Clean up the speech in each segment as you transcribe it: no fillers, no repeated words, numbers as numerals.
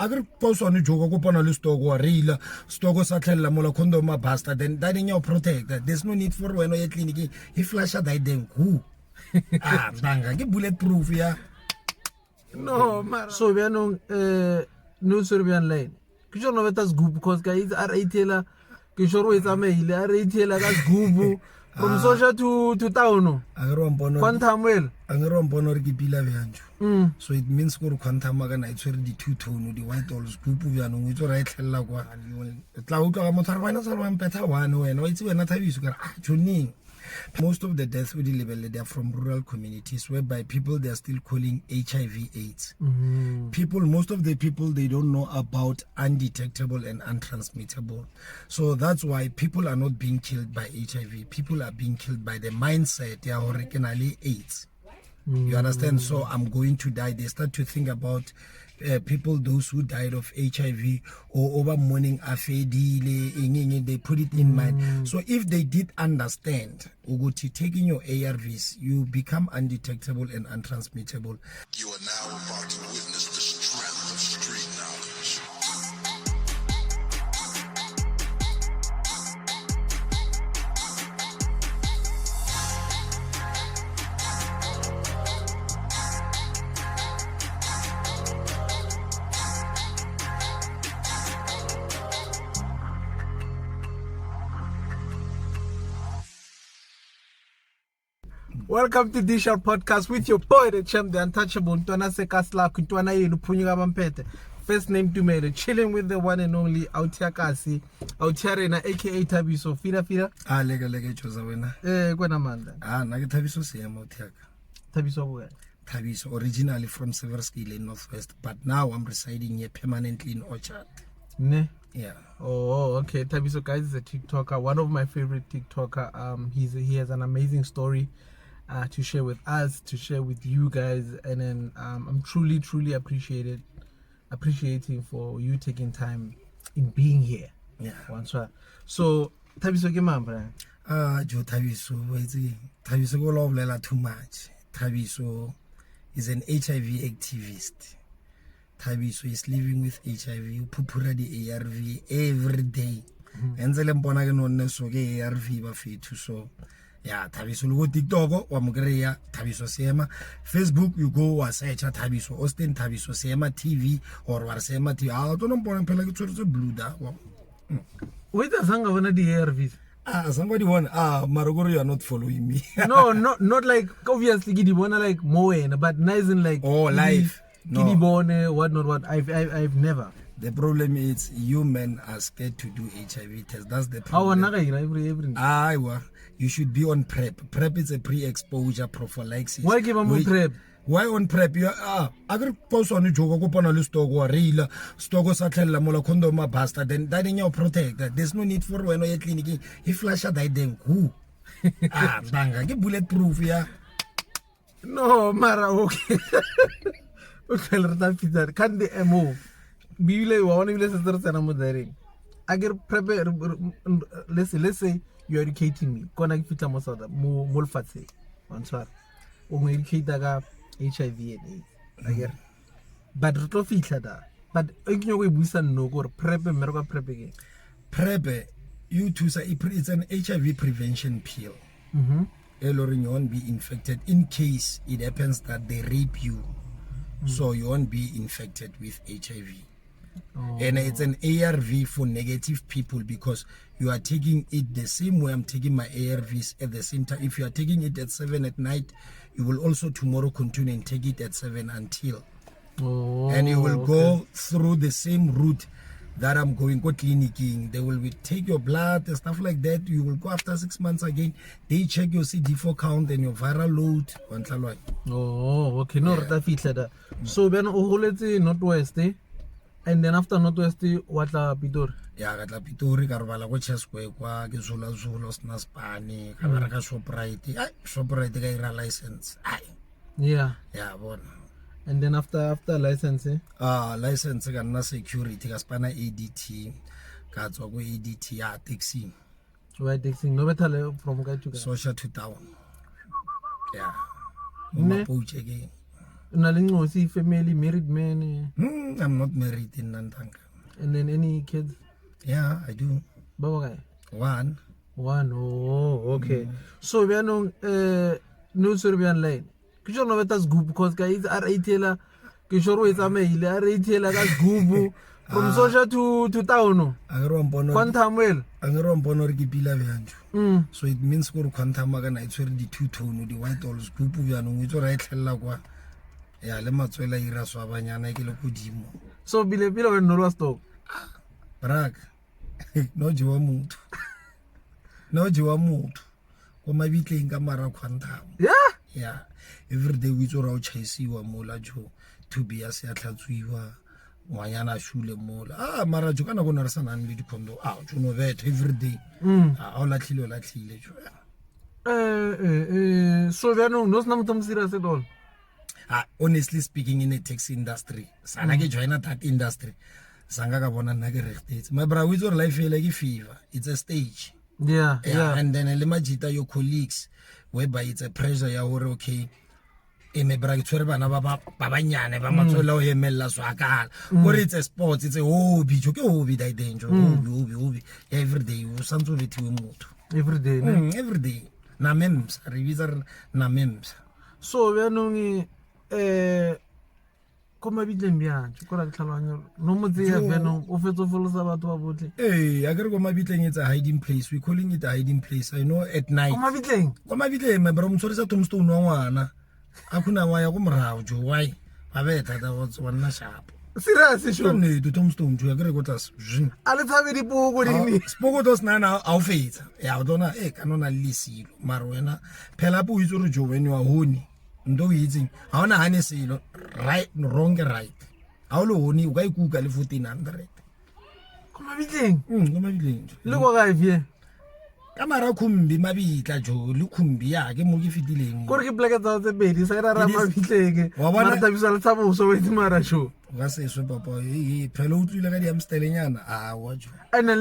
Agar poso ni jogo ko pona le stock wa reila stock sa tlhella mola condom ma basta then that in your protect. There's no need for when you clinic he flash die then who banga ke bulletproof ya no mara so bianong no serbian line ke jona beta sgoop because guys are itela ke shoro etsa mail are itela ka sgoop from social to town agero mpono quantum well agero mpono re ke pila byanjo so it means go quantum ga na itshwere di two tone di white all scoop byanong o tsora etlhella kwa tla utlwa ga motho re bana sa re mpetha one wena o itse wena Thabiso ka joning. Most of the deaths we deliver they are from rural communities whereby people they are still calling HIV AIDS. Most of the people they don't know about undetectable and untransmittable. So that's why people are not being killed by HIV. People are being killed by the mindset they are originally AIDS. You understand? So I'm going to die. They start to think about people, those who died of HIV or over morning afedile, they put it in mind. So if they did understand, Uguti, taking your ARVs, you become undetectable and untransmittable. You are now about to witness the strength of street knowledge. Welcome to Dish Out Podcast with your boy, the champ, the untouchable, Ntwana Sekasla, Kuntwana Yenu Punyuga Bampete. First name to me, chilling with the one and only Autia Kasi, Autiarena, aka Thabiso, Fida. Lega choza wena. Kwena manda. Nage Thabiso Seema utiaka. Thabiso where? Thabiso, originally from Severskille in Northwest, but now I'm residing here permanently in Orchard. Ne? Yeah. Oh, okay. Thabiso guys is a TikToker, one of my favorite TikToker. He has an amazing story to share with us, to share with you guys, and then I'm truly appreciating for you taking time in being here. Yeah. So Thabiso ke mamba. Jo Thabiso, Thabiso go lovela too much. Thabiso is an HIV activist. Thabiso is living with HIV. Pupura di ARV every day. Enzele mpona ke nonne so ke ARV ba fethu so. Yeah, Thabiso go TikTok wa mokreya Thabiso Seema. Facebook you go wa search Thabiso Austin Thabiso Seema TV or wa Seema TV. Don't mpona phela ke tshwere blue da. Wait a sanga bona di ARVs. Somebody want Marogoro, you are not following me. No, not like obviously Gidi bona like more but nice and like life. No. Gidi bone what I've never. The problem is you men are scared to do HIV test. That's the problem. Every you should be on PrEP. PrEP is a pre-exposure prophylaxis. Why give them PrEP? Why on PrEP? You agar poso ni jogo ko pona le stock wa reila stock sa tlhella mola condom ma basta then that in your protect. There's no need for when you clinic he flash die then who banga ke bulletproof ya. No mara okay. Okay, let's can the MO bile one bile sister sana modering agar prepare let's say you're educating me kona kifita mo sada mo molfatse answer o mo educate ga HIV and AIDS agar but re tlo fitla da but enkinyo go e buisa no go prep mereka prep again PrEP you to say it's an HIV prevention pill. Eloring you won't be infected in case it happens that they rape you. So you won't be infected with HIV. And it's an ARV for negative people because you are taking it the same way I'm taking my ARVs at the same time. If you are taking it at 7 at night, you will also tomorrow continue and take it at 7 until. And you will go through the same route that I'm going to clinicing. They will take your blood and stuff like that. You will go after 6 months again. They check your CD4 count and your viral load. Okay. No, that. So when you Northwest, and then after Northwest, what Pitor? Yeah, I got Pitori, Carvala, which has Quakwa, Gizula Zulos, Naspani, Camaraka Shoprite. Shoprite got a license. Yeah, one. And then after license, license got security, Gaspana ADT, Cats or ADT, taxi. Why taxi? No better from Social to town. Yeah. Poach again. Nalingosi family, married man, I'm not married in Nantanga. and then any kids? Yeah, I do. Baba guy. One. One. Oh, okay. So we are no no Serbian line. Kisho no betas group because guys are retailer. Kisho it's a mail. Are retailer guys group from social to town. Quantum well. So it means go quantum magana it's the two tone the white alls group byanong it's right hella ya le matswela ira swa banyana ke le godimo. So bile when no last talk. Brak. No jiwa motho. No jiwa motho. Ko mabitleng ka mara quantum. Yeah. Every day we tsora o chaisiwa mola jo to be as ya tlhatswiwa. Ngwanyana shule mola mara jo kana go na re sana le dikondo jo no vet every day o latlhile jo so no sna motho serious at all. Honestly speaking, in the taxi industry sana ke join that industry sanga ka bona nna ke regtetse my brother with your life like fever, it's a stage. Yeah. And then le majita your colleagues whereby it's a pressure ya hore okay me bra ke tshwere bana ba banyane ba matsola o hemella swakala gore it's a sport, it's a hobby jo ke hobby that danger hobby every day o santso bethiwe motho Every day. every day na memes revisa na memes. So we are no koma bitleng bjang go ra tlhalanya no motse ya beno o fetso folosa batho ba botle. I get go mabitleng it's a hiding place, we calling it a hiding place. I know at night Koma bitleng my bro mtsorisa tombstone wa ngwana akuna wa ya go morao jo why ba beta da what's one na sharp serious sure ne to tombstone jo ke re go tas ale tsabe dipoko dini spoko dos nana a o fetsa ya o dona kanona le silo mara wena phela bu itso re jo when wa honi ndo yitsing ha ona hane silo right wrong right ha o le honi o ka ikuka le 1400 koma bitleng le go ga ifie kamara khumbi mabitla jo le khumbi ya ke mo ke fitileng gore ke black tsa tse bedi sa ra mabitleng mara Thabiso le tsabo so wetsi mara show ga se so papa phelo utlile ka di amstelenyana wa jo ene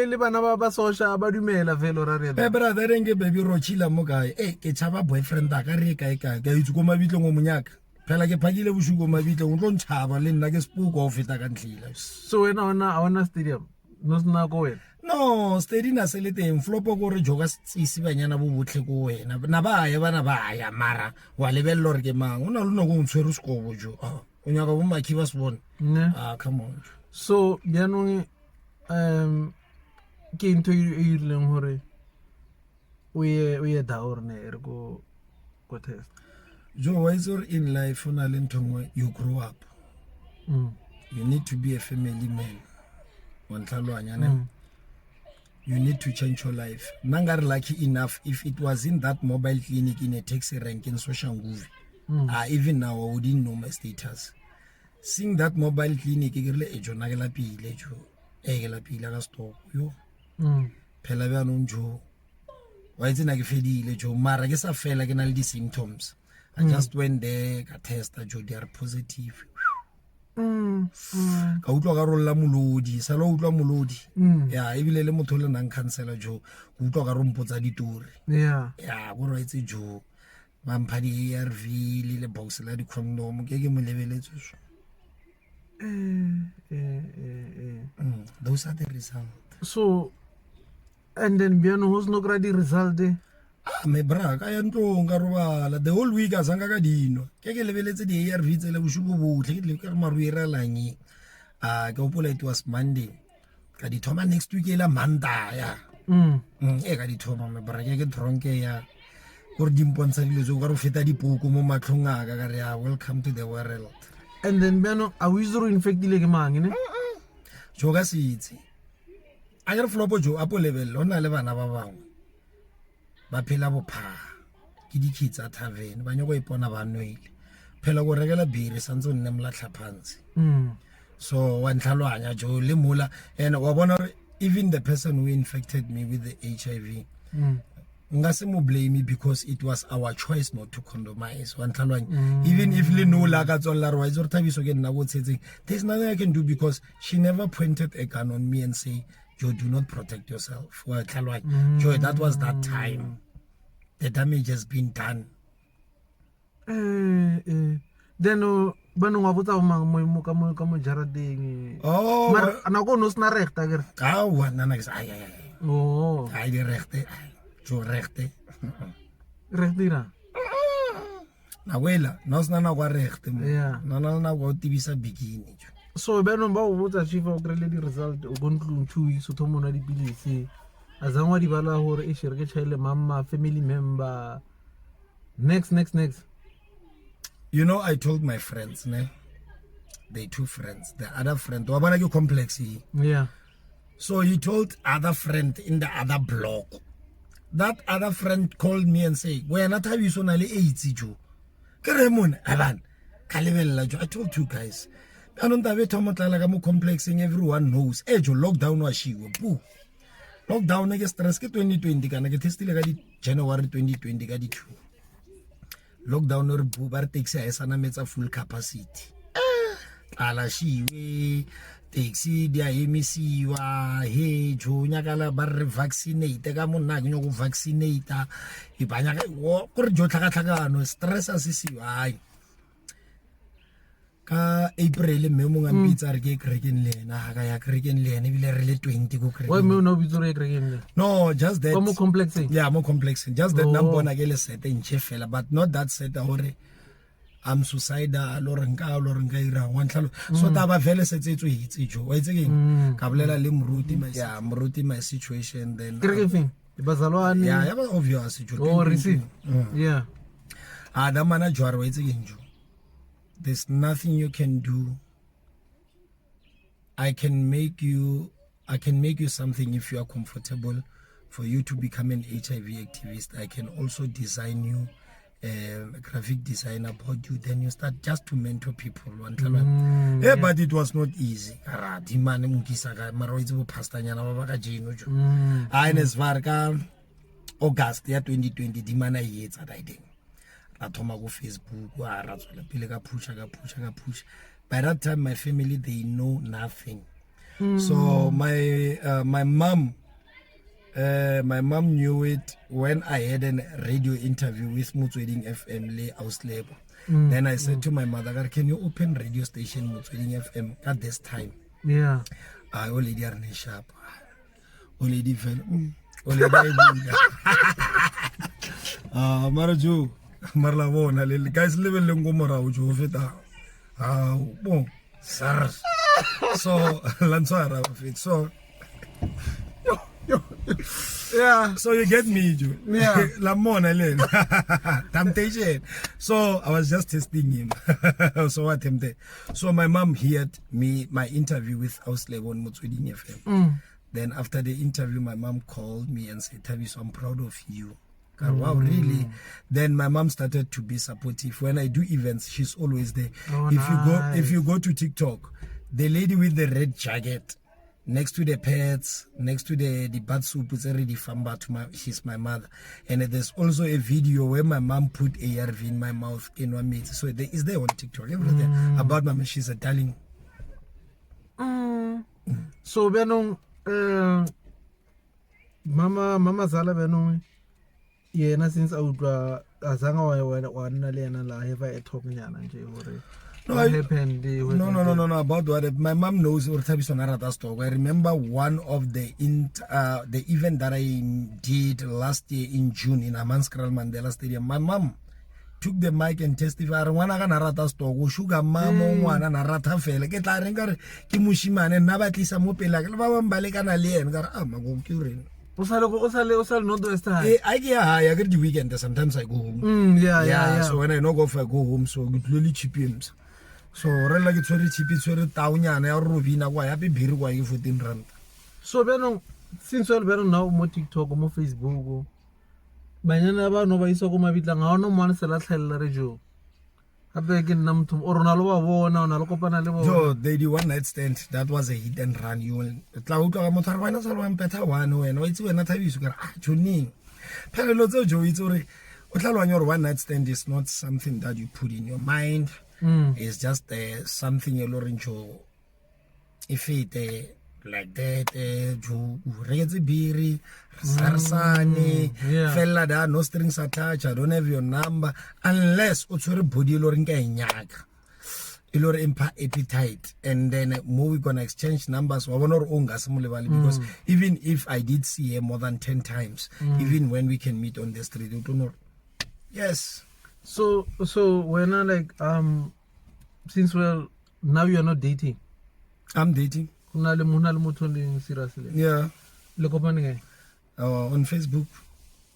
le bana ba social ba dumela velo ra re be brother renge baby ro chila mo gae ke chaba boyfriend ka re ka itse ko mabitleng o monyaka phela ke phakile bushuko mabitleng o tlo ntshaba le nna ke spoko o feta ka ntlhila. So wena ona stadium no sna go wena no stadium a sele teng flopo go re joka tsisi banyana bo botlhe ko wena na ba ya bana ba ya mara wa lebello re ke mang ona le no go ntshwere skobo jo o nyaka bo makhiba se bona come on. So byanong ke into e ileng hore o ye daor ne re go test jo wise or in life ona le ntongwe you grow up. You need to be a family man you need to change your life. Nangar lucky enough if it was in that mobile clinic in a taxi rank in social movie even now I wouldn't know my status. Seeing that mobile clinic le ejo na ke la pile jo ke la pile ka stop yo phela ba no njo wa itse na ke fedile jo mara ke sa fela ke na le di symptoms. I just went there ka test jo they are positive ka utlwa ka rolla molodi sa lo utlwa molodi ya ebile le motho le nang cancela jo go utlwa ka rompotsa ditori ya go re itse jo ba mpha di ARV le box la di condom ke mo lebeletse so those are the results. So and then bjano hos no gra di result me bra ka ya ntlo nga robala the whole week azanga ka dino ke lebeletse di ARV tsele bushuko botle ke le ka maru era langi ke opola it was Monday ka di thoma next week la Monday ka di thoma me bra ke tronke ya gore dimpontsha dilo zo ka ro feta dipoko mo matlhong a ka re welcome to the world. And then bjano a wizard infectile ke mang ne jo ka sitse a re flopo jo apo level ona le bana ba bangwe ba phela bopha ke dikids a tavern ba nyoko ipona ba nwele phela go rekela beer santse o nne mlatla phansi so wa ntlhalwanya jo le mola and wa bona even the person who infected me with the HIV ngase mo blame me because it was our choice not to condomize wa ntlhalwanya even if le no la ka tswalla re wa itse re Thabiso ke nna go tsetseng there's nothing I can do because she never pointed a gun on me and say Joe, do not protect yourself. Well, Joe, that was that time. The damage has been done. then ba nong wa botsa mo ka mo jarateng Oh, nako no sna recht akere awa nana ke ay oh ay di regte jo regte recht dira na wela no sna na kwa regte mo Yeah. nana na go tibisa bikini jo. so ba nong ba o botsa chief o krele di result o kontlung 2 weeks o thomo na dipilisi azangwa di bala hore e shirke chaile mama family member next You know, I told my friends, ne? They 2 friends. The other friend, wabana ke complex here. yeah So he told other friend in the other block. That other friend called me and said, "We are not having so nale AIDS jo." Keremon aban kalebella jo. I told you guys. Anonta be thomotlala ka mo complexing everyone knows. Jo lockdown wa shiwo. Pu. Lockdown ke stress ke 2020 kana ke testile ka di January 2020 ka di 2. Lockdown or bar taxi a sana metsa full capacity ala shiwe taxi dia emisiwa he jonya kala ba re vaccinate ka monna ke nyo go vaccinate e banya go re jo tlhakatlhakano stress asisiwa ka April me mo ngambitsa re ke kreken lena ga ya kreken lena bile re le 20 go kreken why me no bitso re kregen no just that more complexing yeah more complexing just that number na ke le set en chefela but not that set hore I'm suicidal or nka ira one tlhalo so taba vele setsetso hitse jo wa itse keng ka bolela le mruti my situation then kregen bazalwane yeah ba obvious jo oh receive yeah da mana jwar wa itse keng jo there's nothing you can do. I can make you something if you are comfortable for you to become an HIV activist. I can also design you a graphic design about you. Then you start just to mentor people. But it was not easy. August 2020 dimana yetsa daiding. Thoma go Facebook ra tswela pele ka push by that time my family they know nothing so my mom knew it when I had a radio interview with Motsweding FM le Auslebo. Then I said to my mother, can you open radio station Motsweding FM at this time? yeah I already are sharp already fell already Maraju marla bona le guys level le ngomora o jo feta bon sars so lantsara fit so yeah so you get me jo Yeah. la mona le temptation so I was just testing him so what him there so my mom heard my interview with Auslebo on Motsweding FM then after the interview my mom called me and said Thabiso, I'm proud of you. Wow, really? Then my mom started to be supportive. When I do events, she's always there. Oh, If you go to TikTok, the lady with the red jacket next to the pets, next to the bat soup is already famba she's my mother. And there's also a video where my mom put ARV in my mouth in one minute. So is there on TikTok everything about my mom. She's a darling. so benong mama zala benong yena since outwa azanga wa nna le yena la have a talk nyana nje hore what happened No, about what my mom knows or Thabiso narata stock. I remember one of the event that I did last year in June in Amanskral Mandela Stadium. My mom took the mic and testified ngwana ka narata stock o sugar mama ngwana narata fela ke tla reng ka ke moshimane nna ba tlisa mo pela ke ba bambale kana le ene ka go cureng o sale no do esta I get high I get the weekend sometimes I go home yeah so when I no go for I go home so it really cheap so re la ke tsore chipi tsore taunyana ya robina kwa ya bibiri kwa ke 14 rand so benong since well benong now mo TikTok mo Facebook banyana ba no ba isa go mabitla ga ono mane se la tlhella re jo gape ke nna motho o rona lo ba bona ona lo kopana le bona so they do one night stand that was a hit and run you tla utlwa ka motho re bana sa lo mpetha one wena o itse wena Thabiso ka joning phelelo tse jo itse re o tla lwanya re one night stand is not something that you put in your mind it's just something you learn jo if it like that jo retse biri sarsane fella no strings attached I don't have your number unless o tshwere body lo reng ka enyaka ilore impa appetite, and then more we're gonna exchange numbers because even if I did see her more than 10 times, even when we can meet on the street, you don't know. Yes. So when I like since now you are not dating. I'm dating. Seriously. Yeah. Look up on Facebook.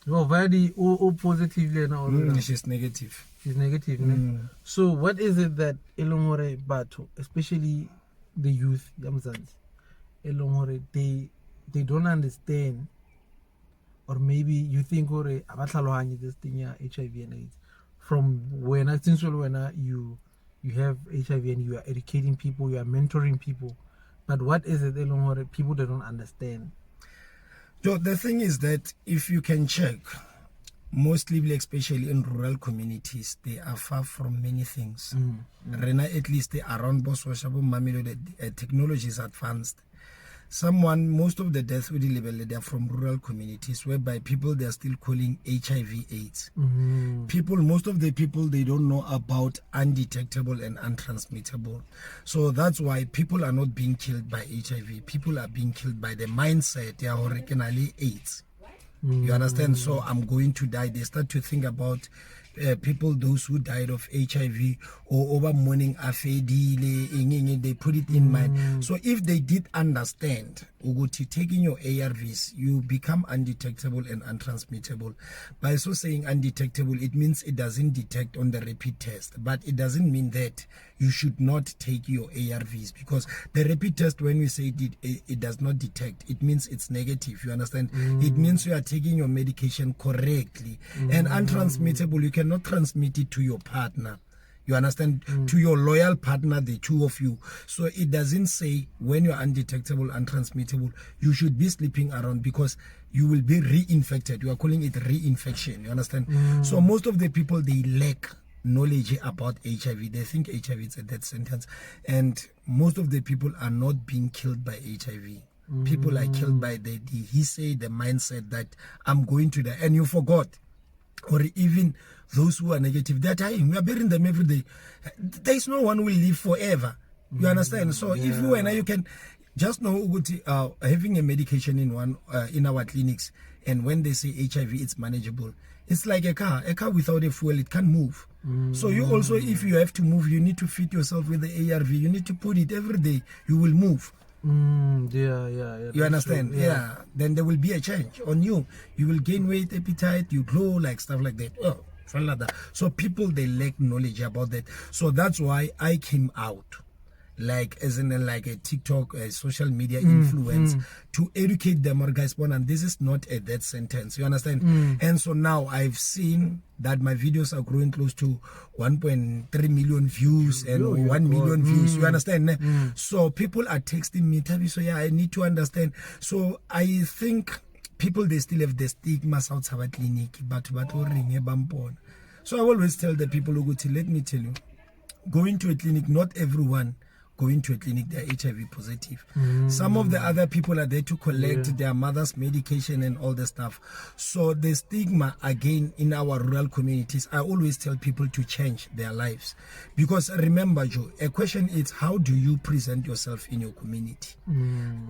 Oh, very positively and She's negative. She's negative. So what is it that Elomore Bato, especially the youth, Elomore, they don't understand, or maybe you think this thing HIV and AIDS from when you have HIV and you are educating people, you are mentoring people, but what is it Elomore people they don't understand? So the thing is that if you can check, mostly especially in rural communities, they are far from many things. Rena, at least they are around the technology is advanced. Most of the deaths we deliver, they are from rural communities, whereby people they are still calling HIV/AIDS. Most of the people they don't know about undetectable and untransmittable. So that's why people are not being killed by HIV. People are being killed by the mindset they are originally AIDS. You understand? So I'm going to die. They start to think about people, those who died of HIV or over morning afedile, they put it in mind. So if they did understand, Uguti, taking your ARVs, you become undetectable and untransmittable. By so saying undetectable, it means it doesn't detect on the repeat test, but it doesn't mean that you should not take your ARVs, because the repeat test, when we say it does not detect, it means it's negative. You understand? It means you are taking your medication correctly. And untransmittable, you cannot transmit it to your partner. You understand? To your loyal partner, the two of you. So it doesn't say when you're undetectable, untransmittable, you should be sleeping around, because you will be reinfected. You are calling it reinfection. You understand? So most of the people, they lack knowledge about HIV. They think HIV is a death sentence. And most of the people are not being killed by HIV. People are killed by the mindset that I'm going to die. And you forgot. Or even those who are negative, they're dying. We are burying them every day. There is no one who will live forever. You understand? So if you and you can just know, having a medication in our clinics, and when they say HIV, it's manageable. It's like a car without a fuel, it can't move. So you also, if you have to move, you need to feed yourself with the ARV. You need to put it every day. You will move. You understand? True. Yeah. Then there will be a change on you. You will gain weight, appetite, you glow, like stuff like that. Oh, something like that. So people, they lack knowledge about that. So that's why I came out, like as in like a TikTok, social media influence, to educate them, or guys, and this is not a death sentence. You understand? And so now I've seen that my videos are growing close to 1.3 million views and 1 million views. You understand? So people are texting me, Thabiso, yeah, I need to understand. So I think people, they still have the stigma outside clinic, but so I always tell the people, let me tell you, going to a clinic, not everyone going to a clinic, they're HIV positive. Some of the other people are there to collect their mother's medication and all the stuff. So the stigma, again, in our rural communities, I always tell people to change their lives. Because remember, Joe, a question is, how do you present yourself in your community?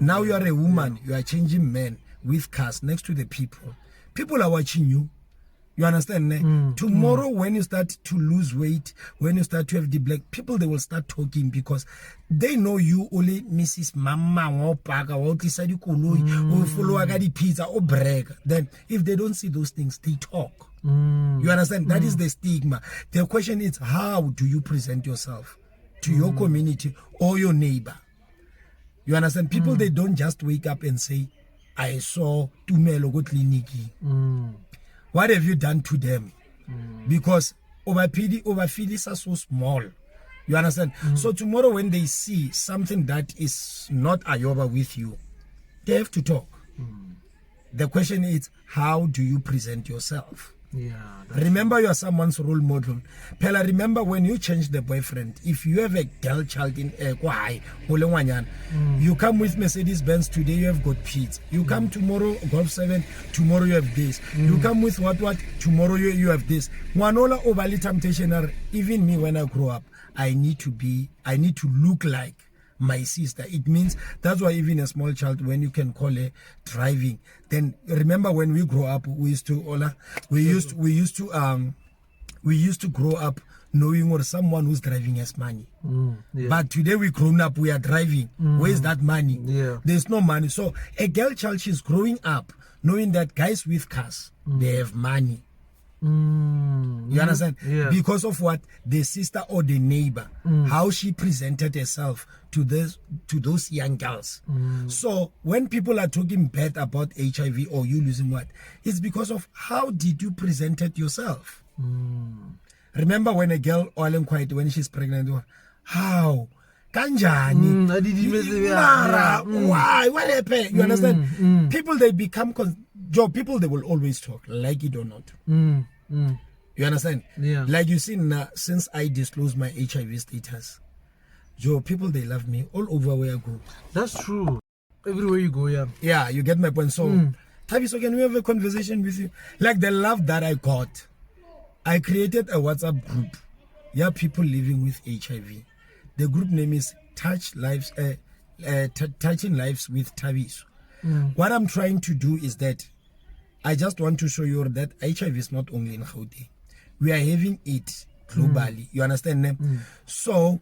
Now you are a woman, you are changing men with cars next to the people. People are watching you. You understand? Tomorrow, when you start to lose weight, when you start to have the black, people, they will start talking, because they know you only Mrs. Mama or Paka or Tisadi Kulu or follow the pizza or break. Then, if they don't see those things, they talk. You understand? That is the stigma. The question is, how do you present yourself to your community or your neighbor? You understand? People, they don't just wake up and say, I saw Tumelo go kliniki. What have you done to them? Because overfeedings are so small. You understand? So tomorrow, when they see something that is not ayoba with you, they have to talk. The question is, how do you present yourself? Yeah. Remember, you are someone's role model. Pela, remember when you change the boyfriend, if you have a girl child in you come with Mercedes Benz today, you have got Pete. You come tomorrow, Golf 7, tomorrow you have this. You come with what, tomorrow you have this. Wanola overly temptation are, even me when I grow up, I need to look like my sister. It means that's why even a small child, when you can call her driving, then remember when we grow up, we used to grow up knowing or someone who's driving has money. But today we grown up, we are driving. Where's that money? There's no money. So a girl child, she's growing up knowing that guys with cars, they have money. You understand? Because of what the sister or the neighbor, how she presented herself to those young girls. So when people are talking bad about HIV or you losing what, it's because of how did you presented yourself. Remember when a girl all and quiet when she's pregnant, how kanjani why what happened? You understand? People, they become people, they will always talk, like it or not. You understand? Like you see now, since I disclosed my HIV status, people, they love me all over where I go. That's true. Everywhere you go, yeah, you get my point. So Thabiso, can we have a conversation with you? Like the love that I got, I created a WhatsApp group. Yeah, people living with HIV. The group name is Touching Lives with Thabiso. What I'm trying to do is that I just want to show you that HIV is not only in Gauteng. We are having it globally. You understand them? So,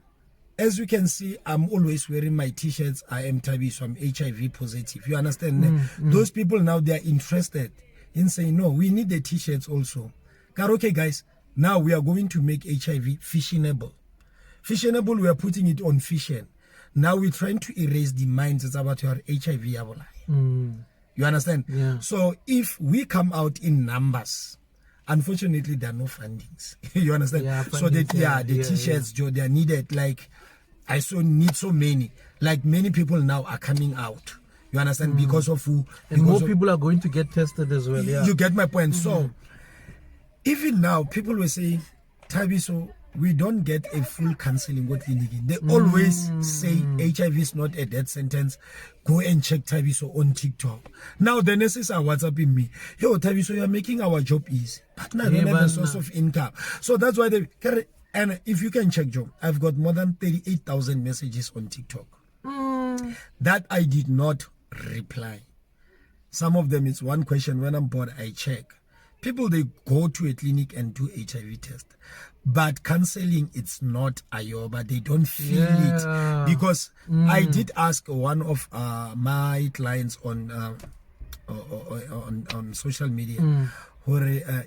as you can see, I'm always wearing my t-shirts. I am Thabiso, I'm HIV positive. You understand them? Those people now, they are interested in saying, no, we need the t-shirts also. Okay, guys, now we are going to make HIV fashionable. Fashionable, we are putting it on fashion. Now we're trying to erase the minds about your HIV. You understand? So if we come out in numbers, unfortunately there are no fundings. You understand? So the t-shirts, they are needed. Like I need so many. Like many people now are coming out. You understand? Because of who? And more people are going to get tested as well. You get my point. So even now, people will say, Thabiso, we don't get a full counseling with clinic. They always say HIV is not a death sentence. Go and check Thabiso on TikTok. Now the nurses are WhatsApping me. Yo, Thabiso, you're making our job easy. But now we don't have a source of income. So that's why they carry. And if you can check, Joe, I've got more than 38,000 messages on TikTok that I did not reply. Some of them, it's one question. When I'm bored, I check. People, they go to a clinic and do HIV test. But counseling, it's not Ayoba. They don't feel it. Because I did ask one of my clients on social media,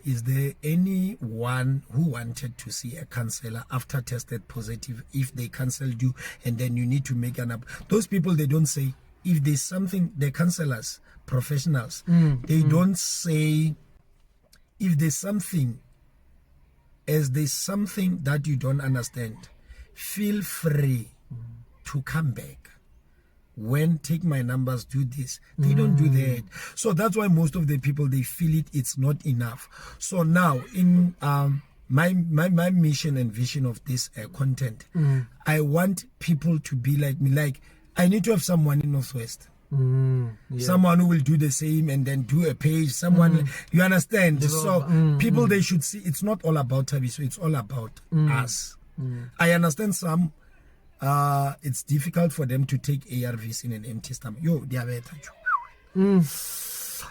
is there anyone who wanted to see a counselor after tested positive? If they counseled you and then you need to make an up. Those people, they don't say, if there's something, the counselors, professionals, they don't say, if there's something, as there's something that you don't understand, feel free to come back. When take my numbers, do this. They don't do that. So that's why most of the people, they feel it's not enough. So now in my mission and vision of this content, I want people to be like me. Like I need to have someone in Northwest. Someone who will do the same and then do a page. Someone, you understand? So people, they should see it's not all about Thabiso, it's all about us. I understand some, it's difficult for them to take ARVs in an empty stomach. Yo, they are better. ARV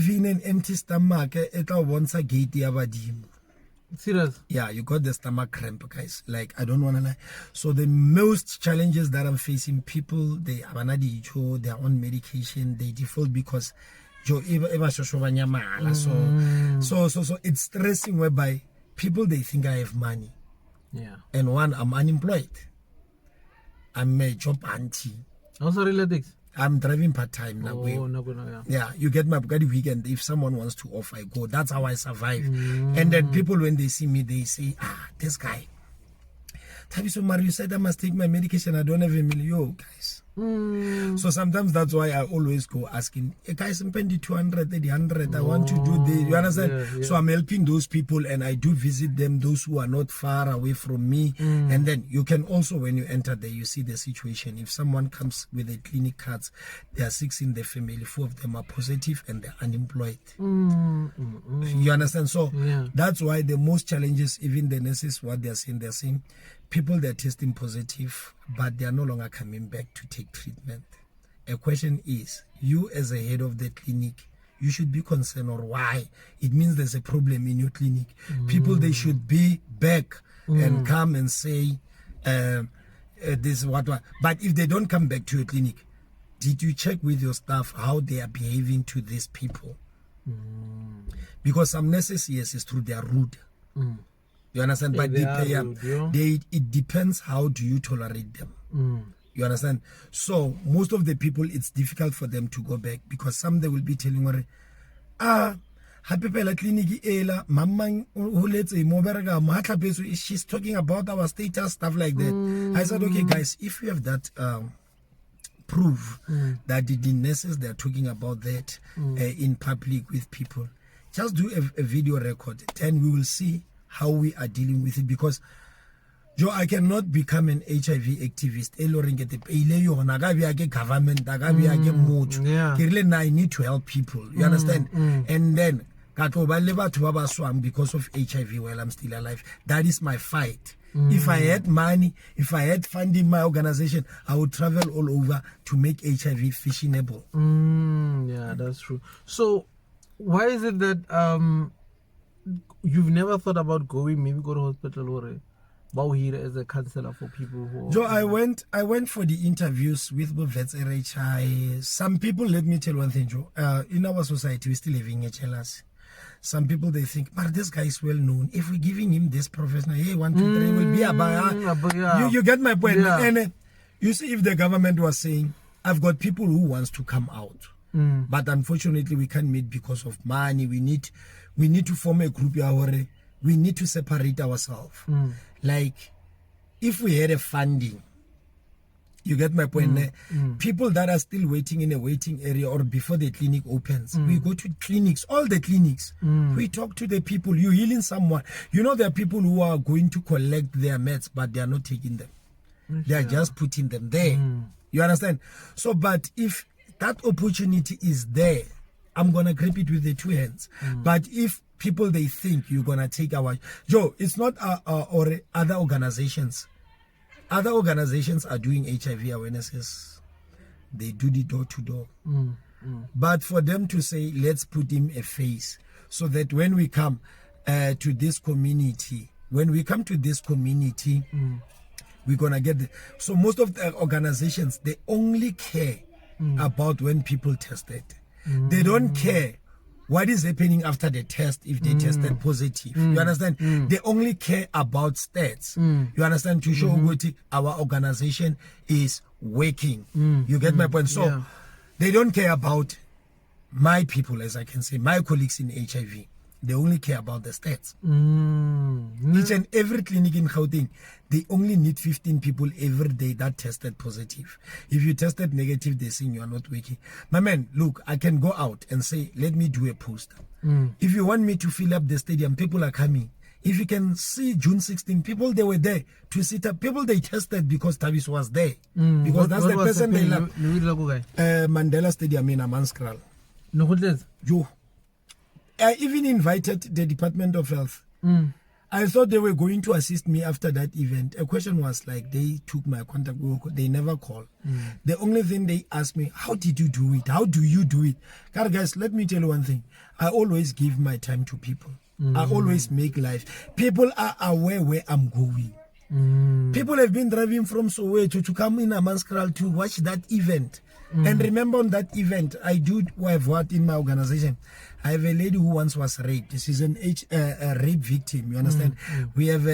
in an empty stomach, it'll once a gate the Serious? Yeah, you got the stomach cramp, guys. Like, I don't want to lie. So the most challenges that I'm facing, people, they are on medication, they default because so it's stressing whereby people, they think I have money. And one, I'm unemployed. I'm a job auntie. Also relatives? I'm driving part-time now. Yeah, you get my weekend. If someone wants to off, I go. That's how I survive. And then people, when they see me, they say, this guy. Thabiso, Mari, you said I must take my medication. I don't have a million. Yo, guys. So sometimes that's why I always go asking, hey guys, I'm paying 200, 100. I want to do this. You understand? Yeah. So I'm helping those people and I do visit them, those who are not far away from me. And then you can also, when you enter there, you see the situation. If someone comes with a clinic cards, there are 6 in the family, 4 of them are positive and they're unemployed. You understand? So that's why the most challenges, even the nurses, what they're saying, people that are testing positive, but they are no longer coming back to take treatment. A question is, you as a head of the clinic, you should be concerned, or why? It means there's a problem in your clinic. People, they should be back and come and say, this is what. But if they don't come back to your clinic, did you check with your staff how they are behaving to these people? Because some nurses, yes, it's true, they are rude. You understand? Yeah, but it depends how do you tolerate them. You understand? So most of the people, it's difficult for them to go back because some they will be telling me, happy clinic she's talking about our status, stuff like that. I said, okay guys, if you have that proof that the nurses, they're talking about that in public with people, just do a video record, then we will see how we are dealing with it. Because Joe, I cannot become an HIV activist. Government, I need to help people. You understand? And then because of HIV while I'm still alive. That is my fight. If I had money, if I had funding my organization, I would travel all over to make HIV fashionable. Yeah, that's true. So why is it that you've never thought about maybe go to hospital or here as a counselor for people who... Joe, I went for the interviews with Vets RHI. Some people, let me tell one thing, Joe. In our society, we're still having HLS. Some people, they think, but this guy is well known. If we're giving him this professional, hey, 1, 2, 3, will be a you get my point. Yeah. And you see, if the government was saying, I've got people who wants to come out, but unfortunately we can't meet because of money. We need to form a group. We need to separate ourselves. Like, if we had a funding, you get my point. People that are still waiting in a waiting area or before the clinic opens, we go to clinics, all the clinics. We talk to the people. You're healing someone. You know, there are people who are going to collect their meds, but they are not taking them. They are just putting them there. You understand? So, but if that opportunity is there, I'm going to grab it with the 2 hands. But if people, they think you're going to take our... Joe, it's not or other organizations. Other organizations are doing HIV awarenesses. They do the door-to-door. But for them to say, let's put him a face, so that when we come to this community, we're going to get... So most of the organizations, they only care about when people tested. They don't care what is happening after the test if they tested positive. You understand? They only care about stats. You understand? To show what our organization is working. You get my point? So they don't care about my people, as I can say, my colleagues in HIV. They only care about the stats. Each and every clinic in Gauteng, they only need 15 people every day that tested positive. If you tested negative, they say you are not working. My man, look, I can go out and say, let me do a poster. If you want me to fill up the stadium, people are coming. If you can see June 16, people, they were there to sit up. People, they tested because Thabiso was there. Because that's the person they love. Mandela Stadium in Amanskral. Yo. I even invited the Department of Health. I thought they were going to assist me after that event. A question was like, they took my contact, they never called. The only thing they asked me, how did you do it? How do you do it? Guys, let me tell you one thing. I always give my time to people. I always make life. People are aware where I'm going. People have been driving from Soweto to come in Amanskral to watch that event. And remember, on that event, I do have what in my organization. I have a lady who once was raped. She's a rape victim. You understand? We have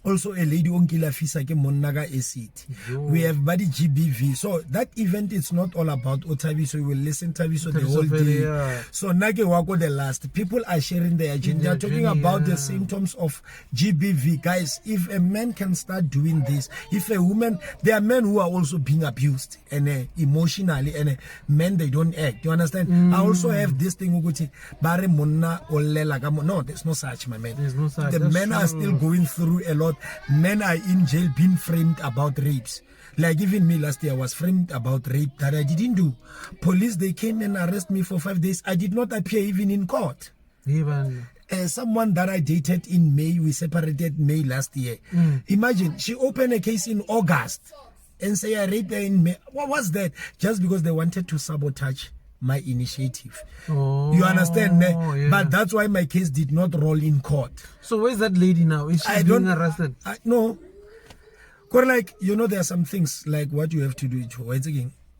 also a lady on kila fisa ke monna ka acid. We have body GBV. So that event is not all about Thabiso. You will listen Thabiso the whole day. Yeah. So nage wako the last. People are sharing their agenda. They are talking about the symptoms of GBV. Guys, if a man can start doing this, if a woman, there are men who are also being abused and emotionally, and men they don't act. You understand? I also have this thing uguti bare monna olela kamo. No, there's no such, my man. There's no such. The men are still going through a lot. Men are in jail being framed about rapes. Like even me last year was framed about rape that I didn't do. Police, they came and arrested me for 5 days. I did not appear even in court. Even Someone that I dated in May, we separated May last year. Imagine, she opened a case in August and say I raped her in May. What was that? Just because they wanted to sabotage my initiative. You understand? Yeah. But that's why my case did not roll in court. So where's that lady now? Is she being arrested? No. Because like, you know, there are some things like what you have to do.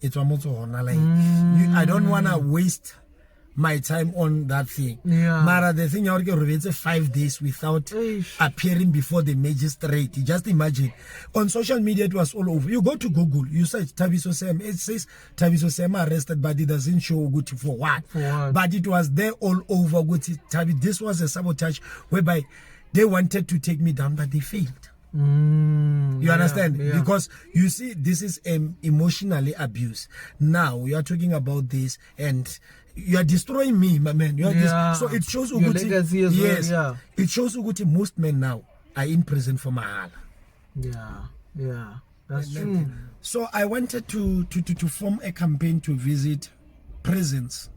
It's almost like I don't want to waste my time on that thing. Yeah. Mara, the thing it's 5 days without appearing before the magistrate. You just imagine. On social media, it was all over. You go to Google, you search Thabiso Seema. It says Thabiso Seema arrested, but it doesn't show good for what. But it was there all over. This was a sabotage whereby they wanted to take me down, but they failed. You understand? Yeah. Because you see, this is emotionally abuse. Now we are talking about this, and you are destroying me, my man. You are so it shows your legacy as well. It shows Uguti most men now are in prison for mahala. Yeah, that's true. So I wanted to form a campaign to visit prisons,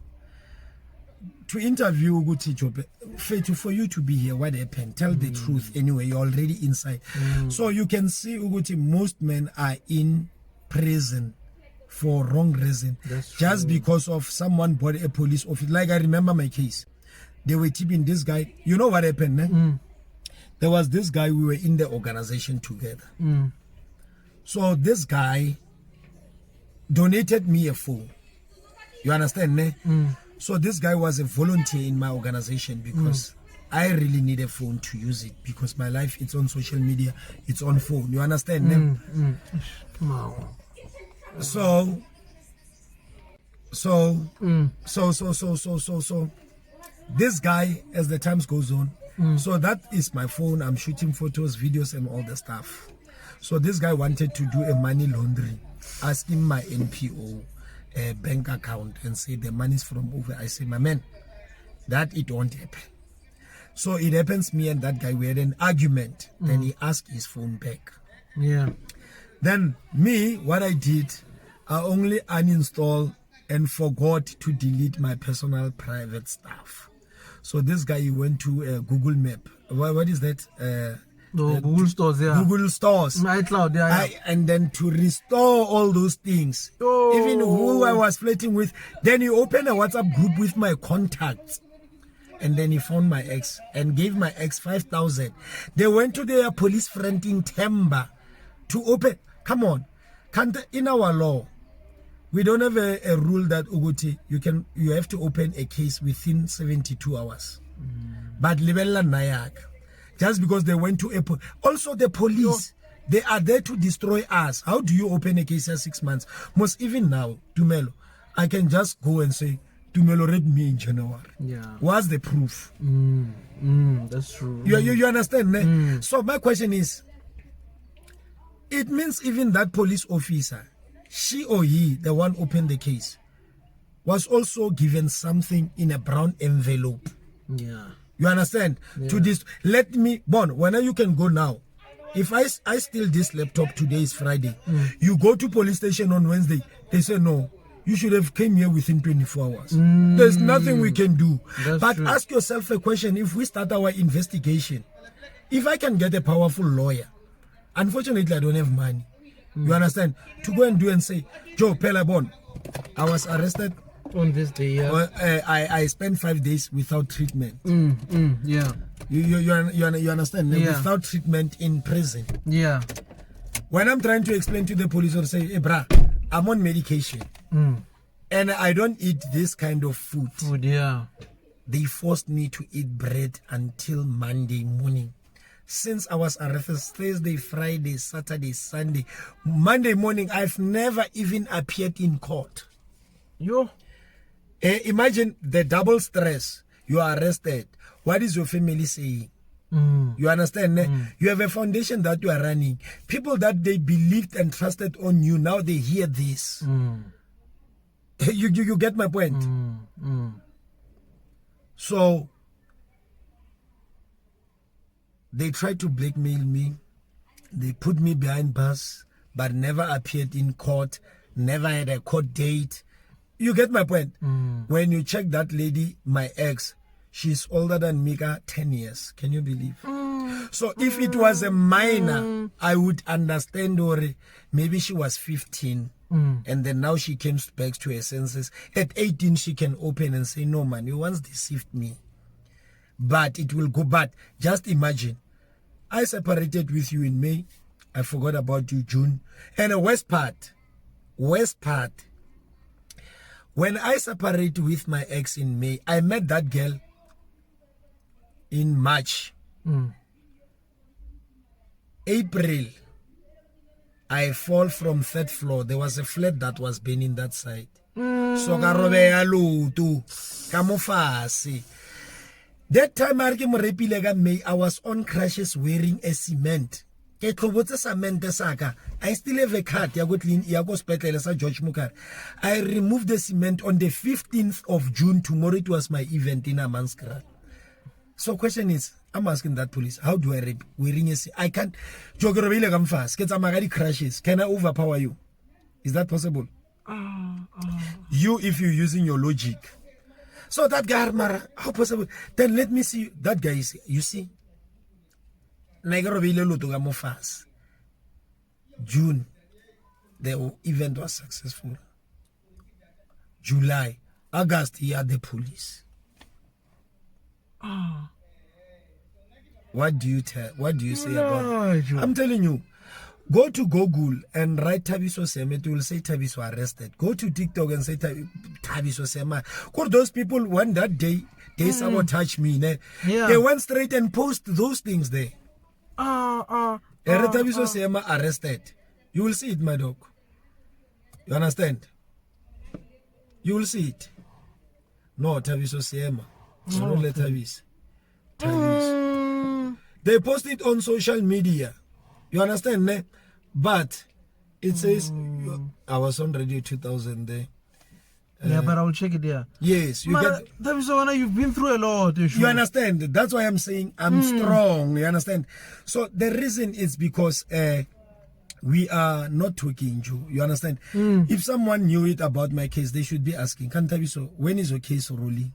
to interview Uguti Jobe. For you to be here, what happened? Tell the truth anyway. You're already inside. So you can see Uguti, most men are in prison for wrong reason. Just because of someone bought a police officer. Like I remember my case. They were tipping this guy. You know what happened? There was this guy, we were in the organization together. So this guy donated me a phone. You understand? So this guy was a volunteer in my organization because I really need a phone to use it, because my life, it's on social media, it's on phone. You understand? So this guy, as the times goes on, so that is my phone. I'm shooting photos, videos, and all the stuff. So this guy wanted to do a money laundering, asking my NPO bank account and say the money's from over. I say, my man, that it won't happen. So it happens, me and that guy, we had an argument. Then he asked his phone back. Then me, what I did, I only uninstalled and forgot to delete my personal private stuff. So this guy, he went to Google Map. What is that? Google Stores, Google Stores. iCloud, and then to restore all those things. Even who I was flirting with. Then he opened a WhatsApp group with my contacts. And then he found my ex and gave my ex 5,000. They went to their police friend in Temba to open. Come on. In our law, we don't have a rule that Uguti, you have to open a case within 72 hours. But Libella Nayak, just because they went to also the police, they are there to destroy us. How do you open a case in 6 months? Most even now, Tumelo, I can just go and say, Tumelo raped me in January. What's the proof? That's true. You understand? So my question is, it means even that police officer, she or he, the one opened the case, was also given something in a brown envelope. You understand? To this, let me, when you can go now. If I steal this laptop, today is Friday, you go to police station on Wednesday, they say no, you should have came here within 24 hours. There's nothing we can do. But ask yourself a question. If we start our investigation, if I can get a powerful lawyer, unfortunately I don't have money, you understand, to go and do and say, Joe Pelabon, I was arrested on this day. I spent 5 days without treatment. You understand? Without treatment in prison. When I'm trying to explain to the police or say, hey brah, I'm on medication and I don't eat this kind of food. They forced me to eat bread until Monday morning. since I was arrested, Thursday, Friday, Saturday, Sunday, Monday morning, I've never even appeared in court. Yo. Imagine the double stress. You are arrested. What is your family saying? You understand? You have a foundation that you are running. People that they believed and trusted on you, now they hear this. You get my point? So they tried to blackmail me. They put me behind bars, but never appeared in court, never had a court date. You get my point? When you check that lady, my ex, she's older than Mika 10 years. Can you believe? So if it was a minor, I would understand, or maybe she was 15 and then now she came back to her senses. At 18, she can open and say, no man, you once deceived me. But it will go bad. Just imagine, I separated with you in May. I forgot about you June. And the worst part, when I separated with my ex in May, I met that girl in March. April, I fall from 3rd floor. There was a flat that was burning that side. So that time I was on crashes wearing a cement. I still have a card. George Mukar. I removed the cement on the 15th of June. Tomorrow it was my event in Amanskra. So question is, I'm asking that police, how do I rape wearing a cement? I can't. Come fast. Get some crashes. Can I overpower you? Is that possible? You, if you're using your logic. So that guy, Mara, how possible? Then let me see. That guy is, you see, June, the event was successful. July, August, he had the police. What do you say about it? I'm telling you, go to Google and write Thabiso Seema. It will say Thabiso arrested. Go to TikTok and say Thabiso Seema. Because those people, when that day, they sabotage me. They went straight and post those things there. Thabiso Seema arrested. You will see it, my dog. You understand? You will see it. No, Thabiso Seema. No, let Thabiso. They post it on social media. You understand, ne? But it says I was on Radio 2000 there. Yeah, but I will check it there. Yes, you get. Thabiso, you've been through a lot. You understand? That's why I'm saying I'm strong. You understand? So the reason is because we are not talking Joe. You understand? If someone knew it about my case, they should be asking, "Can Thabiso, when is your case rolling?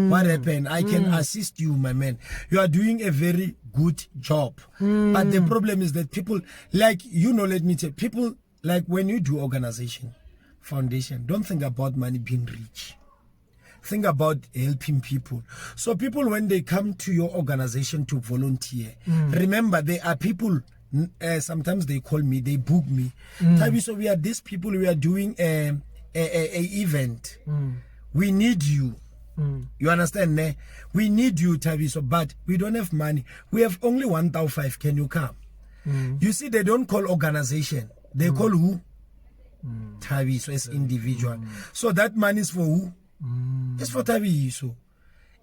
What happened? I can assist you, my man. You are doing a very good job." But the problem is that people, like, let me tell you, people, like, when you do organization, foundation, don't think about money being rich. Think about helping people. So people, when they come to your organization to volunteer, remember, there are people, sometimes they call me, they book me. Thabiso, we are these people, we are doing a event. We need you. You understand, ne? We need you, Thabiso, but we don't have money. We have only 1,500. Can you come? You see, they don't call organization. They call who? Thabiso as individual. So that money is for who? It's for Thabiso.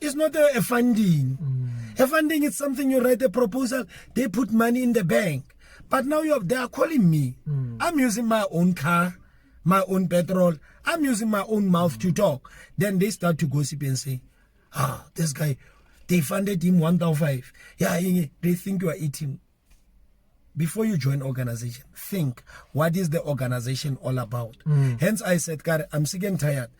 It's not a funding. A funding is something you write a proposal, they put money in the bank. But now they are calling me. I'm using my own car, my own petrol. I'm using my own mouth to talk. Then they start to gossip and say, this guy, they funded him 1,500. Yeah, they think you are eating. Before you join organization, think, what is the organization all about? Hence I said, God, I'm sick and tired.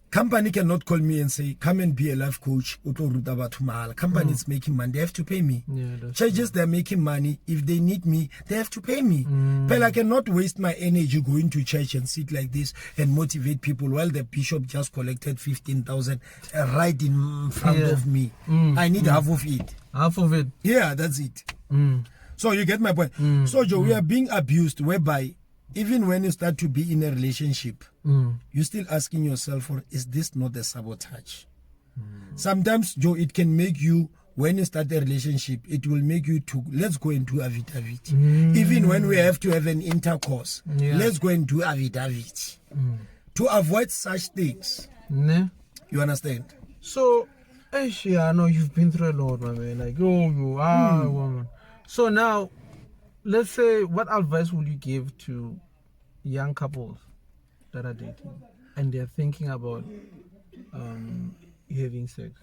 Company cannot call me and say, come and be a life coach. Company is making money, they have to pay me. Churches, they're making money. If they need me, they have to pay me. But I cannot waste my energy going to church and sit like this and motivate people while the bishop just collected 15,000 right in front of me. I need half of it. Half of it? Yeah, that's it. So you get my point. So Joe, we are being abused, whereby even when you start to be in a relationship, you're still asking yourself, is this not a sabotage? Sometimes, Joe, it can make you when you start a relationship, it will make you to, let's go and do affidavit. Even when we have to have an intercourse, let's go and do affidavit. To avoid such things. Ne? You understand? So, I know you've been through a lot, my man. Like, you are a woman. So now, let's say, what advice would you give to young couples that are dating and they're thinking about having sex?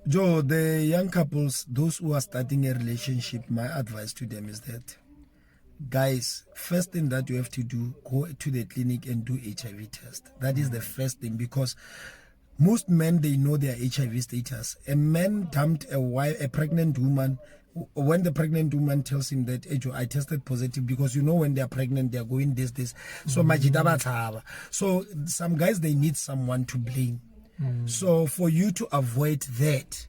Joe, the young couples, those who are starting a relationship, my advice to them is that, guys, first thing that you have to do, go to the clinic and do HIV test. That is the first thing, because most men, they know their HIV status. A man dumped a pregnant woman. When the pregnant woman tells him that, hey, Joe, I tested positive, because you know when they are pregnant, they are going this. So So some guys, they need someone to blame. So for you to avoid that,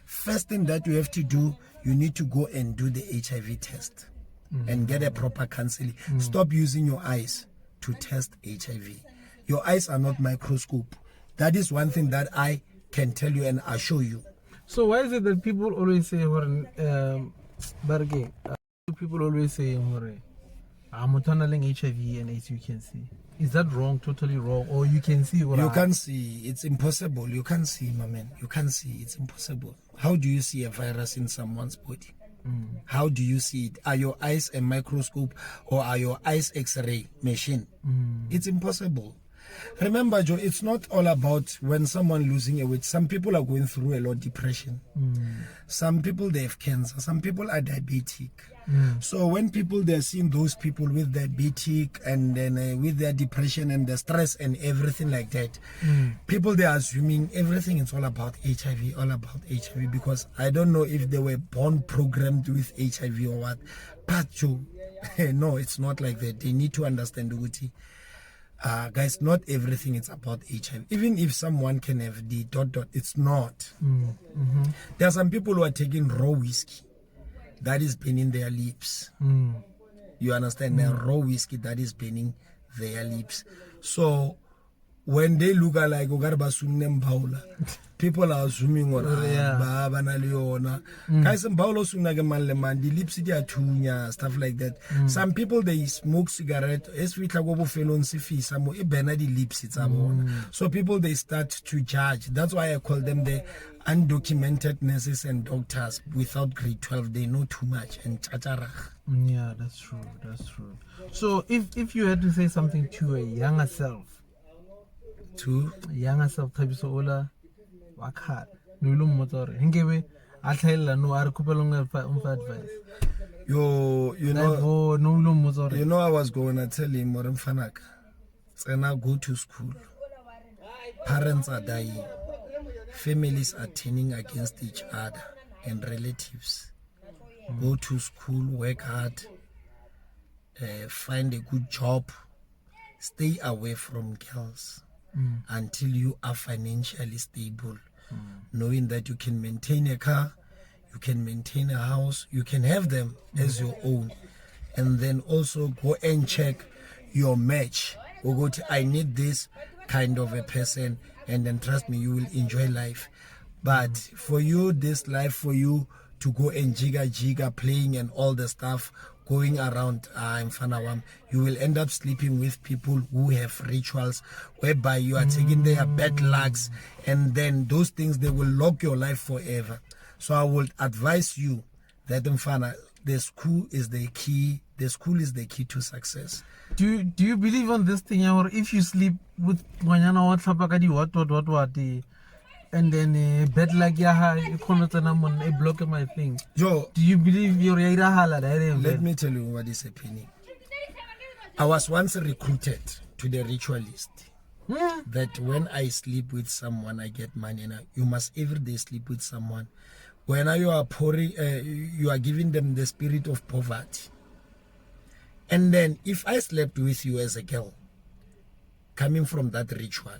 first thing that you have to do, you need to go and do the HIV test and get a proper counseling. Stop using your eyes to test HIV. Your eyes are not microscope. That is one thing that I can tell you and assure you. So why is it that people always say, people always say, I'm tunneling HIV and AIDS, you can see. Is that wrong, totally wrong? Or you can see what you can't see. It's impossible. You can't see, my man. You can't see. It's impossible. How do you see a virus in someone's body? How do you see it? Are your eyes a microscope or are your eyes X-ray machine? It's impossible. Remember, Joe, it's not all about when someone losing a weight. Some people are going through a lot of depression. Some people, they have cancer. Some people are diabetic. So when people, they're seeing those people with diabetic and then with their depression and the stress and everything like that, people, they are assuming everything is all about HIV, because I don't know if they were born programmed with HIV or what. But Joe, no, it's not like that. They need to understand, Uguti. Guys, not everything is about HIV. Even if someone can have the ... it's not. There are some people who are taking raw whiskey that is burning their lips. You understand? The raw whiskey that is burning their lips. So when they look like people are assuming guys, the lips they are tunya, stuff like that. Some people, they smoke cigarette so people, they start to judge. That's why I call them the undocumented nurses and doctors without grade 12. They know too much and yeah, that's true. So if you had to say something to a younger self, Thabiso Ola Wakhat, Nulu Motor, Hingewe, I tell no Arkupalunga advice. You know, I was going to tell him, Moram Fanak, so now go to school. Parents are dying. Families are turning against each other and relatives. Go to school, work hard, find a good job, stay away from girls. Until you are financially stable, knowing that you can maintain a car, you can maintain a house, you can have them as your own, and then also go and check your match. Or go to, I need this kind of a person, and then trust me, you will enjoy life. But for you, this life for you to go and jigga playing and all the stuff going around in Fanawam, you will end up sleeping with people who have rituals whereby you are taking their bad lucks, and then those things, they will lock your life forever. So I would advise you that Mfana, the school is the key. The school is the key to success. Do you believe on this thing, or if you sleep with what and then bed like a block my thing? Joe, do you believe you're let me tell you what is happening. I was once recruited to the ritualist. That when I sleep with someone, I get money. And you must every day sleep with someone. When you are pouring, you are giving them the spirit of poverty. And then if I slept with you as a girl, coming from that ritual,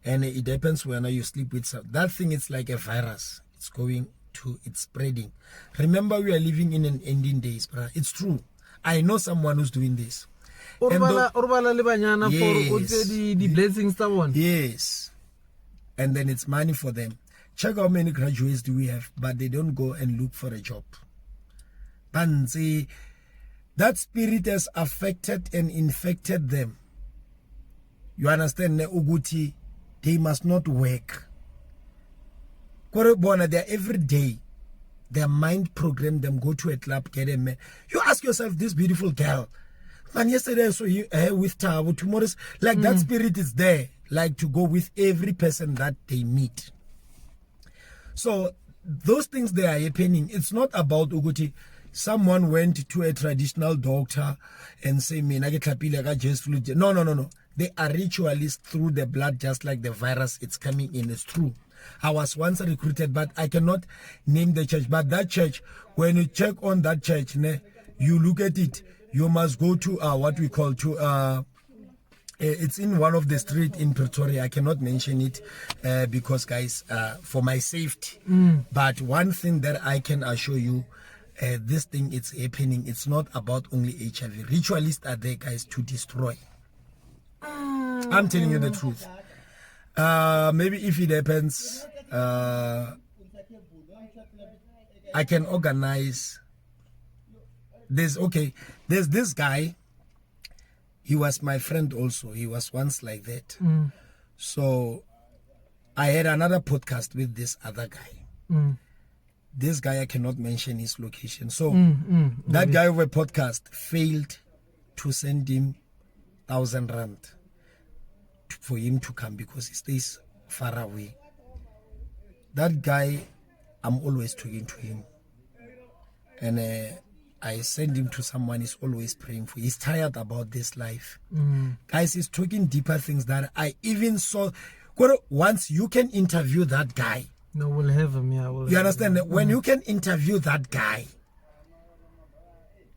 and it depends when you sleep with someone, that thing, it's like a virus. It's going to, it's spreading. Remember, we are living in an ending days, bro. It's true. I know someone who's doing this. Yes. The blessings, someone. Yes. And then it's money for them. check how many graduates do we have, but they don't go and look for a job. Banzi, that spirit has affected and infected them. You understand, Uguti? They must not work. They're every day. Their mind program them, go to a club, get a man. You ask yourself, this beautiful girl, man, yesterday I saw you with Tabo, tomorrow's, like that spirit is there, like to go with every person that they meet. So those things they are happening. It's not about Uguti. Someone went to a traditional doctor and say, me, I just flu. No. They are ritualists through the blood, just like the virus. It's coming in. It's true. I was once recruited, but I cannot name the church. But that church, when you check on that church, you look at it, you must go to what we call to it's in one of the street in Pretoria. I cannot mention it because, guys, for my safety. But one thing that I can assure you, this thing it's happening. It's not about only HIV. Ritualists are there, guys, to destroy. I'm telling you the truth. Maybe if it happens, I can organize. There's this guy. He was my friend also. He was once like that. So I had another podcast with this other guy. This guy, I cannot mention his location. So that guy of a podcast failed to send him 1,000 rand for him to come because he stays far away. That guy, I'm always talking to him. And I send him to someone he's always praying for. He's tired about this life. Guys, he's talking deeper things that I even saw. Once you can interview that guy. No, we'll have him, yeah. You understand? When you can interview that guy,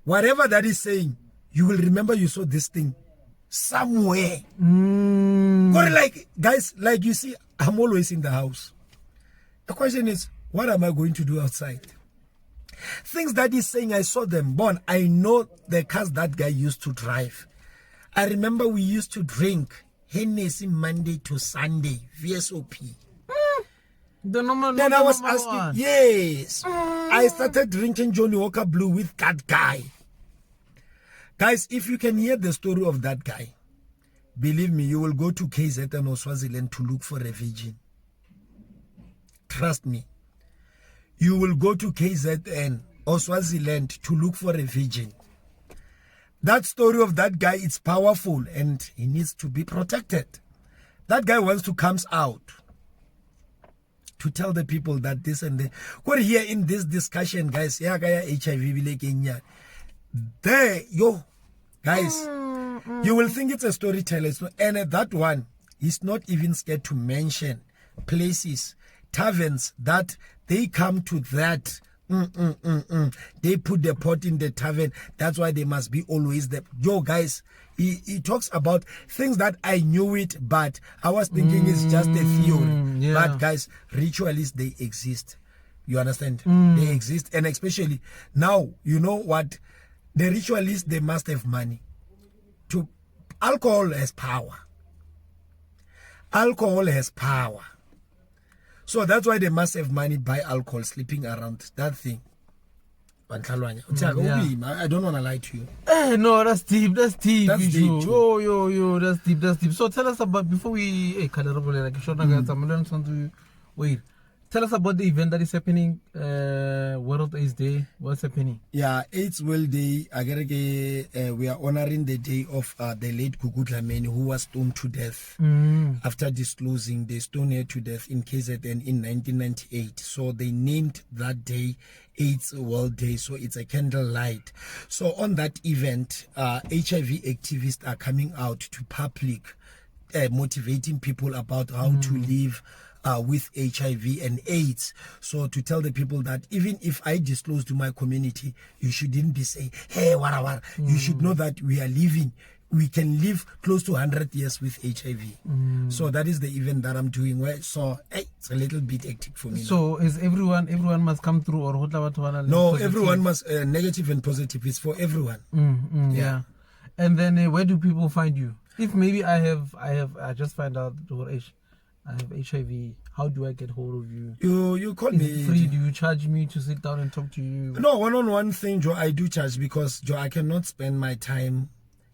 whatever that is saying, you will remember you saw this thing somewhere. Like, guys, like you see, I'm always in the house. The question is, what am I going to do outside? Things that he's saying, I saw them born. I know the cars that guy used to drive. I remember we used to drink Hennessy Monday to Sunday, VSOP. Then I was asking, yes. I started drinking Johnny Walker Blue with that guy. Guys, if you can hear the story of that guy, believe me, you will go to KZN or Swaziland to look for a virgin. Trust me. You will go to KZN or Swaziland to look for a virgin. That story of that guy, it's powerful and he needs to be protected. That guy wants to come out to tell the people that this and that. We're here in this discussion, guys. Yeah, HIV. There, guys, you will think it's a storyteller. And that one, he's not even scared to mention places, taverns that they come to that. They put the pot in the tavern. That's why they must be always there. Guys, he talks about things that I knew it, but I was thinking it's just a theory. Yeah. But guys, ritualists, they exist. You understand? They exist. And especially now, you know what? The ritualists, they must have money. Alcohol has power. Alcohol has power. So that's why they must have money, buy alcohol, sleeping around that thing. I don't want to lie to you. No, that's deep. That's deep. That's deep. Yo, that's deep. That's deep. So tell us about, before we wait. Tell us about the event that is happening, World AIDS Day. What's happening? Yeah, AIDS World Day. We are honoring the day of the late Gugu Dlamini, who was stoned to death after disclosing the stone her to death in KZN in 1998. So they named that day AIDS World Day. So it's a candlelight. So on that event, HIV activists are coming out to public, motivating people about how to live with HIV and AIDS. So to tell the people that even if I disclose to my community, you shouldn't be saying, hey, what. You should know that we can live close to 100 years with HIV. So that is the event that I'm doing. So it's a little bit hectic for me. So is everyone must come through, or no, everyone must, negative and positive. It's for everyone. Yeah. And then where do people find you? If maybe I just find out your age, I have HIV. How do I get hold of you? You call Is me. it free? Do you charge me to sit down and talk to you? No, one-on-one thing, Joe, I do charge because, Joe, I cannot spend my time.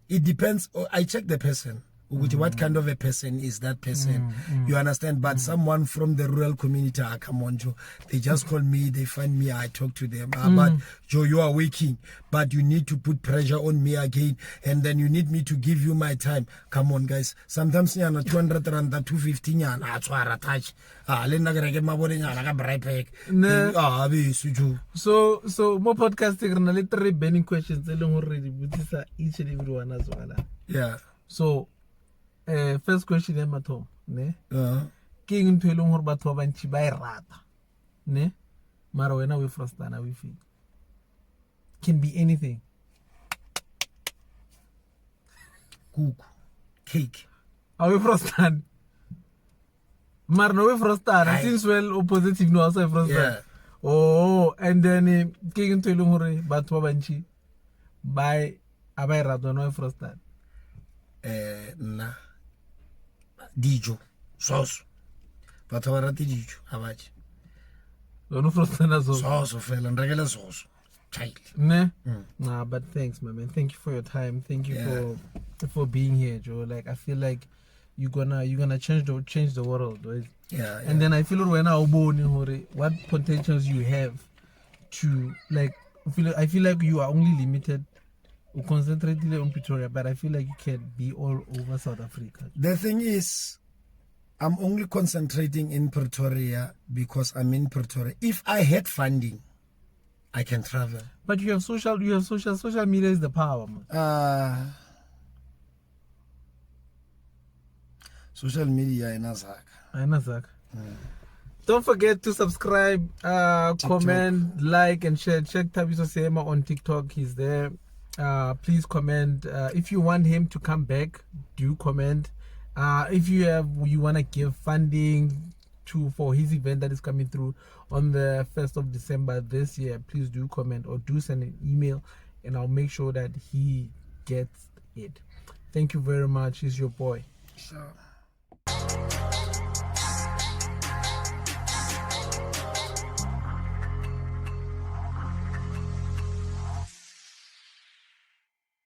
It depends. I check the person. What kind of a person is that person? You understand? But someone from the rural community, come on, Joe. They just call me, they find me, I talk to them. But, Joe, you are waking, but you need to put pressure on me again, and then you need me to give you my time. Come on, guys. Sometimes, 200 rand, 250 rand, touch. So more podcasting rena le 3 burning questions tse leng hore di botsisa each and every one as well. Yeah. So first question ya mathomo ne ke eng ntho e leng hore batho ba bantsi ba e rata ne mara wena we frustana we feel can be anything. Kuku. Cake. Are we frustana? Mara no we frustana since well o positive no also frustana. Yeah. Oh, and then ke eng ntho e leng hore batho ba bantsi ba a ba e rata no we frustana. Nna dijo sauce batho ba rate dijo a baje No frustana so. sauce fela nrekele sauce child Ne? Nah, but thanks, my man. Thank you for your time. Thank you for being here, Joe. Like I feel like you're gonna change the world, right? Yeah. And then I feel when I what potentials you have to like. I feel like you are only limited. Concentrate on Pretoria, but I feel like you can be all over South Africa. The thing is, I'm only concentrating in Pretoria because I'm in Pretoria. If I had funding, I can travel. But you have social media is the power, man. Social media in Azak. Don't forget to subscribe, comment, like, and share. Check Thabiso Seema on TikTok. He's there. Please comment. If you want him to come back, do comment. If you want to give funding for his event that is coming through on the 1st of December this year, please do comment or do send an email, and I'll make sure that he gets it. Thank you very much. He's your boy. Sure.